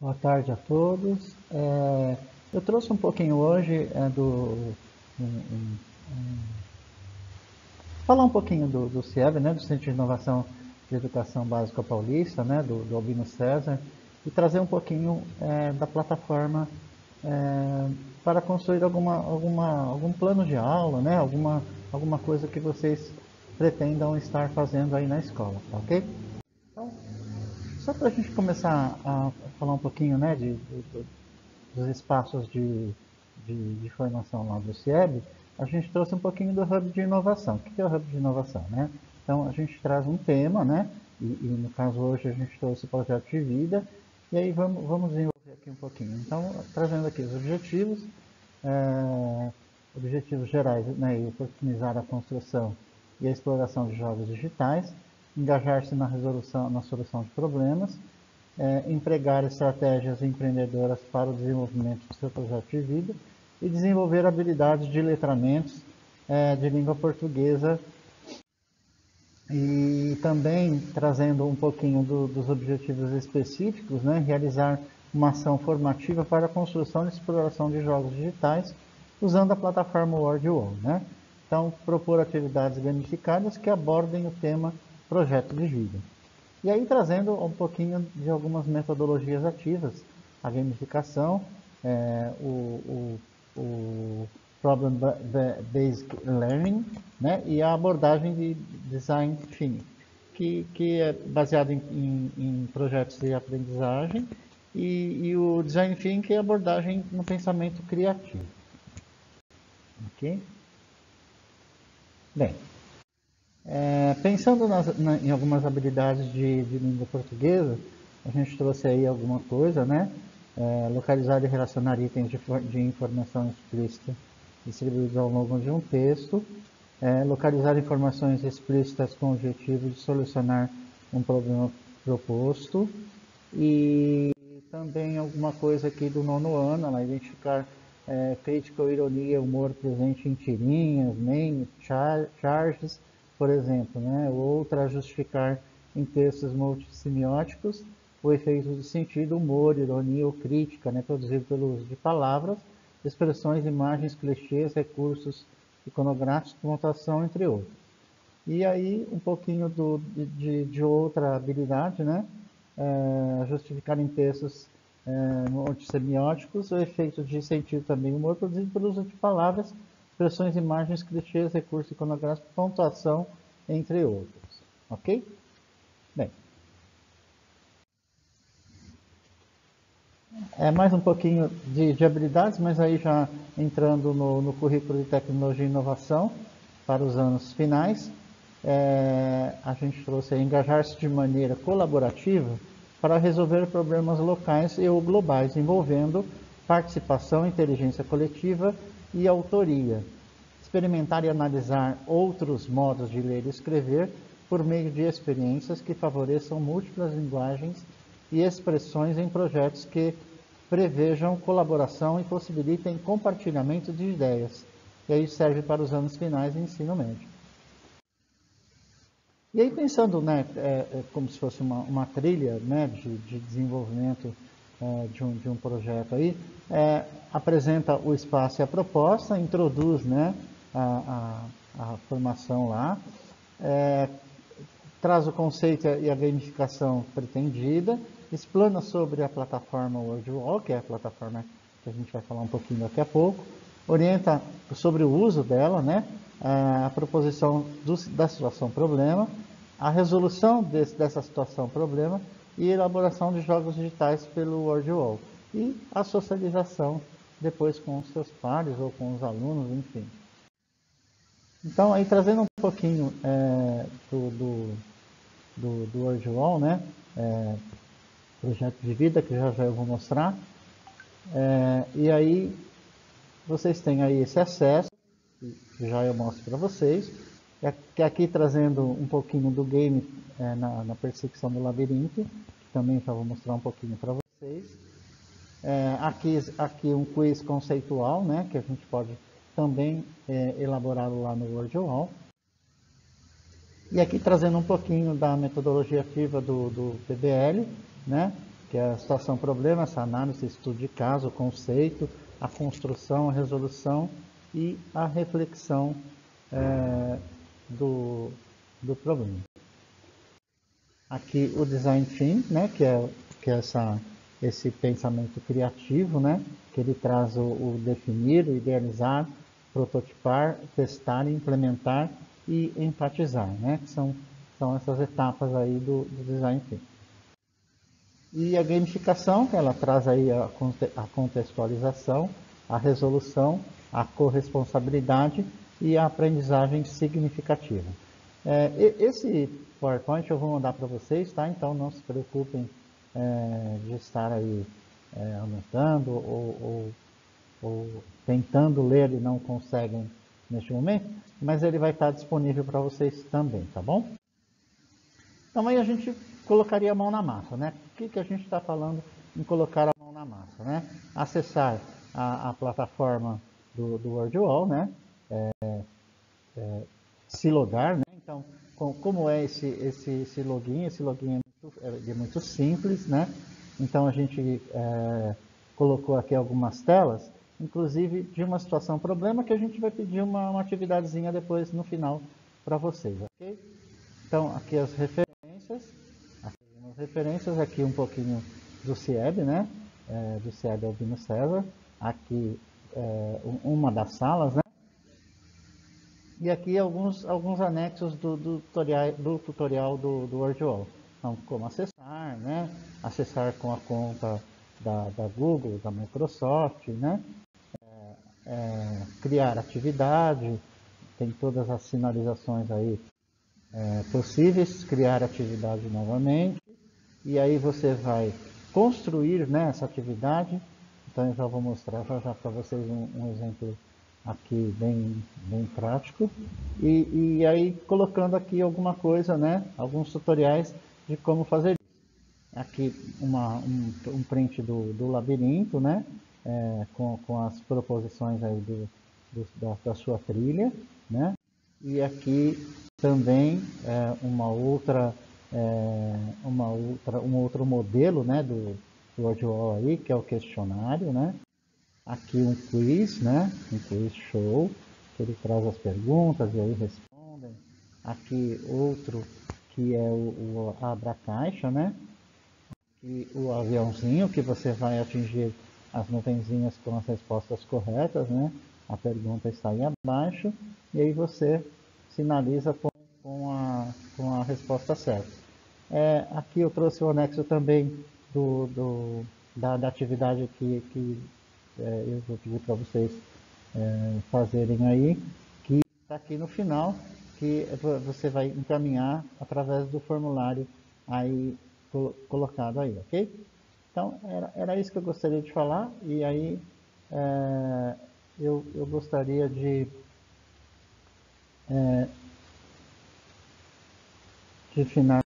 Boa tarde a todos. Eu trouxe um pouquinho hoje falar um pouquinho do CIEB, né, do Centro de Inovação de Educação Básica Paulista, né, do Albino César, e trazer um pouquinho da plataforma para construir algum plano de aula, né, alguma coisa que vocês pretendam estar fazendo aí na escola, tá ok? Então, só para a gente começar a falar um pouquinho, né, dos espaços de formação lá do CIEB, a gente trouxe um pouquinho do Hub de Inovação. O que é o Hub de Inovação, né? Então, a gente traz um tema, né? E no caso hoje a gente trouxe o projeto de vida, e aí vamos desenvolver aqui um pouquinho. Então, trazendo aqui os objetivos, objetivos gerais, né? E oportunizar a construção e a exploração de jogos digitais, engajar-se na solução de problemas, empregar estratégias empreendedoras para o desenvolvimento do seu projeto de vida e desenvolver habilidades de letramentos de língua portuguesa e também trazendo um pouquinho dos objetivos específicos, né, realizar uma ação formativa para a construção e exploração de jogos digitais usando a plataforma WordWall, né? Então, propor atividades gamificadas que abordem o tema projeto de vida. E aí trazendo um pouquinho de algumas metodologias ativas, a gamificação, o Problem-Based Learning, né, e a abordagem de Design Thinking, que é baseado em projetos de aprendizagem, e o Design Thinking é a abordagem no pensamento criativo. Ok? Bem, pensando em algumas habilidades de língua portuguesa, a gente trouxe aí alguma coisa, né? Localizar e relacionar itens de informação explícita distribuídos ao longo de um texto, localizar informações explícitas com o objetivo de solucionar um problema proposto, e também alguma coisa aqui do nono ano, ela identificar crítica ou ironia, humor presente em tirinhas, memes, charges, por exemplo, né? Outra, justificar em textos multissemióticos o efeito de sentido, humor, ironia ou crítica, né? Produzido pelo uso de palavras, expressões, imagens, clichês, recursos iconográficos, pontuação, entre outros. E aí, um pouquinho de outra habilidade, né? Justificar em textos multissemióticos o efeito de sentido também humor produzido pelo uso de palavras, expressões, imagens, clichês, recursos iconográficos, pontuação, entre outros. Ok? Bem, mais um pouquinho de habilidades, mas aí já entrando no currículo de tecnologia e inovação para os anos finais, a gente trouxe engajar-se de maneira colaborativa para resolver problemas locais e ou globais, envolvendo participação, inteligência coletiva e autoria. Experimentar e analisar outros modos de ler e escrever por meio de experiências que favoreçam múltiplas linguagens e expressões em projetos que prevejam colaboração e possibilitem compartilhamento de ideias. E aí serve para os anos finais de ensino médio. E aí pensando, né, como se fosse uma trilha, né, de desenvolvimento de um projeto aí, apresenta o espaço e a proposta, introduz, né, a formação lá, traz o conceito e a gamificação pretendida, explana sobre a plataforma WordWall, que é a plataforma que a gente vai falar um pouquinho daqui a pouco, orienta sobre o uso dela, né, a proposição da situação problema, a resolução dessa situação problema e elaboração de jogos digitais pelo WordWall e a socialização depois com os seus pares ou com os alunos, enfim. Então, aí trazendo um pouquinho do WordWall, né? Projeto de vida, que já eu vou mostrar. E aí, vocês têm aí esse acesso, que já eu mostro para vocês. Que aqui trazendo um pouquinho do game na perseguição do labirinto, que também já vou mostrar um pouquinho para vocês. Aqui um quiz conceitual, né? Que a gente pode também elaborá-lo lá no WordWall. E aqui trazendo um pouquinho da metodologia ativa do PBL, né, que é a situação problema, essa análise, estudo de caso, o conceito, a construção, a resolução e a reflexão do problema. Aqui o design thinking, né, que é esse pensamento criativo, né, que ele traz o definir, o idealizar, prototipar, testar, implementar e enfatizar, né, que são essas etapas aí do design thinking. E a gamificação, que ela traz aí a contextualização, a resolução, a corresponsabilidade e a aprendizagem significativa. Esse PowerPoint eu vou mandar para vocês, tá? Então não se preocupem de estar aí anotando ou tentando ler e não conseguem neste momento, mas ele vai estar disponível para vocês também, tá bom? Então aí a gente colocaria a mão na massa, né? O que a gente está falando em colocar a mão na massa, né? Acessar a plataforma do WordWall, né? Se logar, né? Então, como é esse login? Esse login é muito simples, né? Então a gente colocou aqui algumas telas, inclusive de uma situação problema que a gente vai pedir uma atividadezinha depois no final para vocês, ok? Então aqui as referências, aqui um pouquinho do CIEB, né? Do CIEB Albino César, aqui uma das salas, né? E aqui alguns anexos do tutorial do WordWall. Então, como acessar, né? Acessar com a conta da Google, da Microsoft, né? Criar atividade, tem todas as sinalizações aí possíveis, criar atividade novamente, e aí você vai construir, né, essa atividade. Então eu já vou mostrar já para vocês um exemplo aqui bem prático, e aí colocando aqui alguma coisa, né, alguns tutoriais de como fazer isso. Aqui um print do labirinto, né, com as proposições aí da sua trilha, né, e aqui também um outro modelo, né, do WordWall aí, que é o questionário, né. Aqui um quiz, né, um quiz show, que ele traz as perguntas e aí respondem. Aqui outro que é o abra-caixa, né, e o aviãozinho, que você vai atingir as nuvenzinhas com as respostas corretas, né? A pergunta está aí abaixo, e aí você sinaliza com a resposta certa. Aqui eu trouxe o anexo também da atividade que eu vou pedir para vocês fazerem aí, que está aqui no final, que você vai encaminhar através do formulário aí colocado aí, ok? Então, era isso que eu gostaria de falar, e aí eu gostaria de finalizar